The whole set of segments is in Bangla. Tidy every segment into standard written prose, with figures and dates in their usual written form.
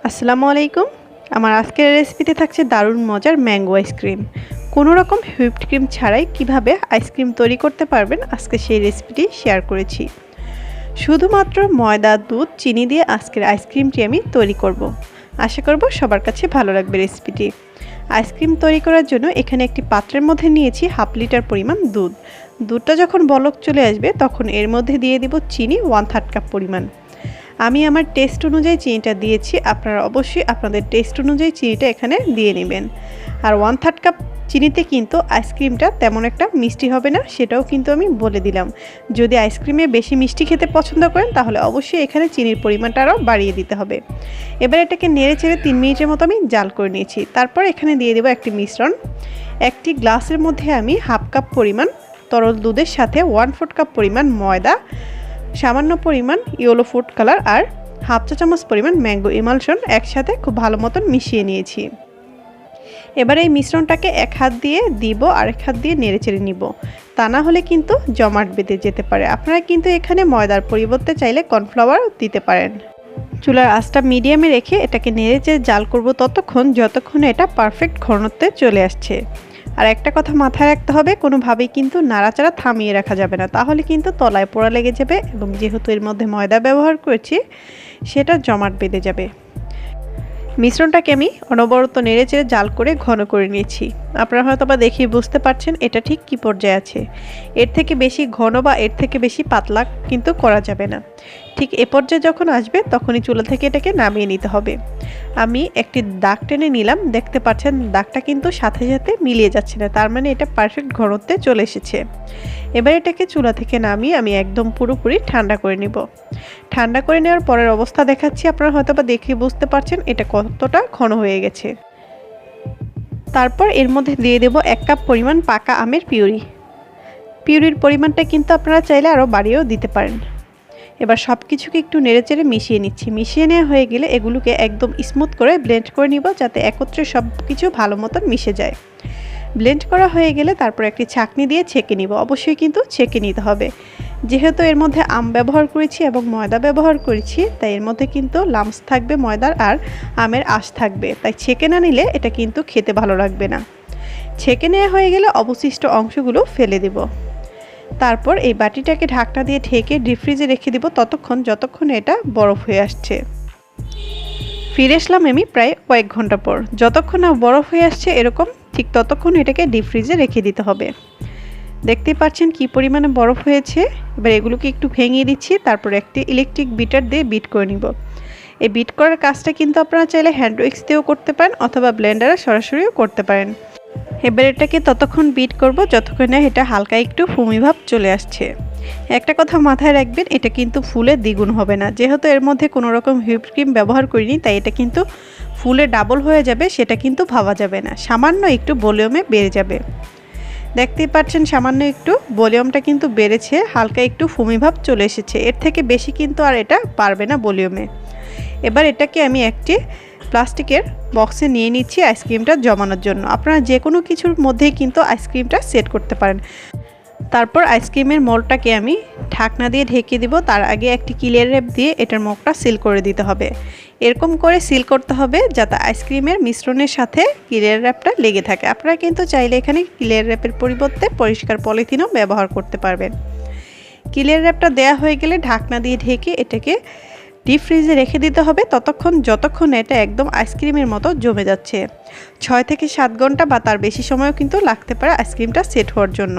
আসসালামু আলাইকুম। আমার আজকের রেসিপিতে থাকছে দারুণ মজার ম্যাঙ্গো আইসক্রিম। কোনো রকম হুইপড ক্রিম ছাড়াই কিভাবে আইসক্রিম তৈরি করতে পারবেন আজকে সেই রেসিপিটি শেয়ার করেছি। শুধুমাত্র ময়দা, দুধ, চিনি দিয়ে আজকের আইসক্রিমটি আমি তৈরি করব। আশা করব সবার কাছে ভালো লাগবে রেসিপিটি। আইসক্রিম তৈরি করার জন্য এখানে একটি পাত্রের মধ্যে নিয়েছি 1/2 লিটার পরিমাণ দুধ। দুধটা যখন বলক চলে আসবে তখন এর মধ্যে দিয়ে দিব চিনি 1/3 কাপ পরিমাণ। আমি আমার টেস্ট অনুযায়ী চিনিটা দিয়েছি, আপনারা অবশ্যই আপনাদের টেস্ট অনুযায়ী চিনিটা এখানে দিয়ে নেবেন। আর 1/3 কাপ চিনিতে কিন্তু আইসক্রিমটা তেমন একটা মিষ্টি হবে না, সেটাও কিন্তু আমি বলে দিলাম। যদি আইসক্রিমে বেশি মিষ্টি খেতে পছন্দ করেন তাহলে অবশ্যই এখানে চিনির পরিমাণটা আরও বাড়িয়ে দিতে হবে। এবার এটাকে নেড়ে চেড়ে 3 মিনিটের মতো আমি জাল করে নিয়েছি। তারপর এখানে দিয়ে দেবো একটি মিশ্রণ। একটি গ্লাসের মধ্যে আমি 1/2 কাপ পরিমাণ তরল দুধের সাথে 1/4 কাপ পরিমাণ ময়দা, সামান্য পরিমাণ ইয়েলো ফুড কালার আর 1/2 চা চামচ পরিমাণ ম্যাঙ্গো ইমালশন একসাথে খুব ভালো মতন মিশিয়ে নিয়েছি। এবার এই মিশ্রণটাকে এক হাত দিয়ে দিব আর এক হাত দিয়ে নেড়ে চেড়ে নিব, তা না হলে কিন্তু জমাট বেঁধে যেতে পারে। আপনারা কিন্তু এখানে ময়দার পরিবর্তে চাইলে কর্নফ্লাওয়ার দিতে পারেন। চুলার আঁচটা মিডিয়ামে রেখে এটাকে নেড়ে চেড়ে জাল করব যতক্ষণ এটা পারফেক্ট ঘনত্বে চলে আসছে। আর একটা কথা মাথায় রাখতে হবে, কোনোভাবেই কিন্তু নাড়াচাড়া থামিয়ে রাখা যাবে না, তাহলে কিন্তু তলায় পোড়া লেগে যাবে এবং যেহেতু এর মধ্যে ময়দা ব্যবহার করেছি সেটা জমাট বেঁধে যাবে। মিশ্রণটাকে আমি অনবরত নেড়ে চেড়ে জাল করে ঘন করে নিয়েছি। আপনারা হয়তো বা দেখে বুঝতে পারছেন এটা ঠিক কী পর্যায়ে আছে। এর থেকে বেশি ঘন বা এর থেকে বেশি পাতলা কিন্তু করা যাবে না। ঠিক এ পর্যায়ে যখন আসবে তখনই চুলা থেকে এটাকে নামিয়ে নিতে হবে। আমি একটি দাগ টেনে নিলাম, দেখতে পাচ্ছেন দাগটা কিন্তু সাথে সাথে মিলিয়ে যাচ্ছে না, তার মানে এটা পারফেক্ট ঘনত্বে চলে এসেছে। এবার এটাকে চুলা থেকে নামিয়ে আমি একদম পুরোপুরি ঠান্ডা করে নিব। ঠান্ডা করে নেওয়ার পরের অবস্থা দেখাচ্ছি, আপনারা হয়তো বা দেখে বুঝতে পারছেন এটা কতটা ঘন হয়ে গেছে। তারপর এর মধ্যে দিয়ে দেব 1 কাপ পরিমাণ পাকা আমের পিউরির পরিমাণটা কিন্তু আপনারা চাইলে আরও বাড়িয়েও দিতে পারেন। এবার সব কিছুকে একটু নেড়েচেড়ে মিশিয়ে নিচ্ছি। মিশিয়ে নেওয়া হয়ে গেলে এগুলোকে একদম স্মুথ করে ব্লেন্ড করে নিব, যাতে একত্রে সব কিছু ভালো মতন মিশে যায়। ব্লেন্ড করা হয়ে গেলে তারপর একটি ছাঁকনি দিয়ে ছেঁকে নিব। অবশ্যই কিন্তু ছেঁকে নিতে হবে, যেহেতু এর মধ্যে আম ব্যবহার করেছি এবং ময়দা ব্যবহার করেছি, তাই এর মধ্যে কিন্তু লাম্পস থাকবে ময়দার আর আমের আঁশ থাকবে, তাই ছেঁকে না নিলে এটা কিন্তু খেতে ভালো লাগবে না। ছেঁকে নেওয়া হয়ে গেলে অবশিষ্ট অংশগুলো ফেলে দেব। তারপর এই বাটিটাকে ঢাকনা দিয়ে ঢেকে ডিপ ফ্রিজে রেখে দিব যতক্ষণ এটা বরফ হয়ে আসছে। ফিরে আসলাম আমি প্রায় কয়েক ঘন্টা পর। যতক্ষণ না বরফ হয়ে আসছে এরকম, ঠিক ততক্ষণ এটাকে ডিপ ফ্রিজে রেখে দিতে হবে। দেখতে পাচ্ছেন কি পরিমাণে বরফ হয়েছে। এবার এগুলোকে একটু ভেঙে দিচ্ছি, তারপর একটি ইলেকট্রিক বিটার দিয়ে বিট করে নিব। এই বিট করার কাজটা কিন্তু আপনারা চাইলে হ্যান্ড উইক্স দিয়েও করতে পারেন অথবা ব্লেন্ডারে সরাসরিও করতে পারেন। এবার এটাকে ততক্ষণ বিট করব যতক্ষণ না এটা হালকা একটু ফুমি ভাব চলে আসছে। একটা কথা মাথায় রাখবেন, এটা কিন্তু ফুলে দ্বিগুণ হবে না, যেহেতু এর মধ্যে কোনো রকম হুইপ ক্রিম ব্যবহার করিনি, তাই এটা কিন্তু ফুলে ডাবল হয়ে যাবে, সেটা কিন্তু ভাবা যাবে না। সামান্য একটু ভলিউমে বেড়ে যাবে। দেখতেই পাচ্ছেন সামান্য একটু ভলিউমটা কিন্তু বেড়েছে, হালকা একটু ফুমি ভাব চলে এসেছে। এর থেকে বেশি কিন্তু আর এটা পারবে না ভলিউমে। এবার এটাকে আমি একটি প্লাস্টিকের বক্সে নিয়ে নিচ্ছি আইসক্রিমটা জমানোর জন্য। আপনারা যে কোনো কিছুর মধ্যেই কিন্তু আইসক্রিমটা সেট করতে পারেন। তারপর আইসক্রিমের মোল্ডটাকে আমি ঢাকনা দিয়ে ঢেকে দিব। তার আগে একটি ক্লিয়ার র্যাপ দিয়ে এটার মুখটা সিল করে দিতে হবে। এরকম করে সিল করতে হবে যাতে আইসক্রিমের মিশ্রণের সাথে ক্লিয়ার র্যাপটা লেগে থাকে। আপনারা কিন্তু চাইলে এখানে ক্লিয়ার র্যাপের পরিবর্তে পরিষ্কার পলিথিনও ব্যবহার করতে পারবেন। ক্লিয়ার র্যাপটা দেওয়া হয়ে গেলে ঢাকনা দিয়ে ঢেকে এটাকে ডিপ ফ্রিজে রেখে দিতে হবে যতক্ষণ এটা একদম আইসক্রিমের মতো জমে যাচ্ছে। 6 থেকে 7 ঘন্টা বা তার বেশি সময়ও কিন্তু লাগতে পারে আইসক্রিমটা সেট হওয়ার জন্য।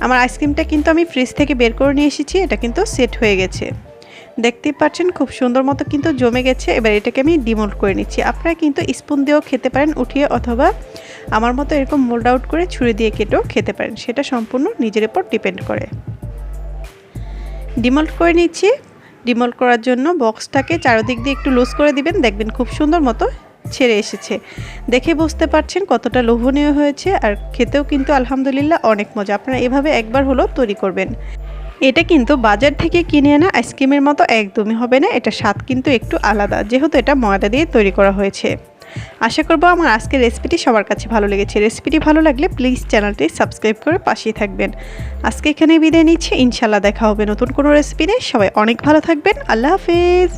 আমার আইসক্রিমটা কিন্তু আমি ফ্রিজ থেকে বের করে নিয়ে এসেছি, এটা কিন্তু সেট হয়ে গেছে। দেখতেই পাচ্ছেন খুব সুন্দর মতো কিন্তু জমে গেছে। এবার এটাকে আমি ডিমোল্ড করে নিচ্ছি। আপনারা কিন্তু স্পুন দিয়েও খেতে পারেন উঠিয়ে, অথবা আমার মতো এরকম মোল্ড আউট করে ছুরি দিয়ে কেটেও খেতে পারেন, সেটা সম্পূর্ণ নিজের উপর ডিপেন্ড করে। ডিমোল্ড করে নিচ্ছি। ডিমোল্ড করার জন্য বক্সটাকে চারদিক দিয়ে একটু লুজ করে দিবেন, দেখবেন খুব সুন্দর মতো ছেড়ে এসেছে। দেখে বুঝতে পারছেন কতটা লোভনীয় হয়েছে, আর খেতেও কিন্তু আলহামদুলিল্লাহ অনেক মজা। আপনারা এভাবে একবার হলেও তৈরি করবেন। এটা কিন্তু বাজার থেকে কিনে আনা আইসক্রিমের মতো একদমই হবে না, এটা স্বাদ কিন্তু একটু আলাদা, যেহেতু এটা ময়দা দিয়ে তৈরি করা হয়েছে। আশা করব আমার আজকের রেসিপিটি সবার কাছে ভালো লেগেছে। রেসিপিটি ভালো লাগলে প্লিজ চ্যানেলটি সাবস্ক্রাইব করে পাশেই থাকবেন। আজকে এখানে বিদায় নিচ্ছি, ইনশাল্লাহ দেখা হবে নতুন কোনো রেসিপি নিয়ে। সবাই অনেক ভালো থাকবেন। আল্লাহ হাফিজ।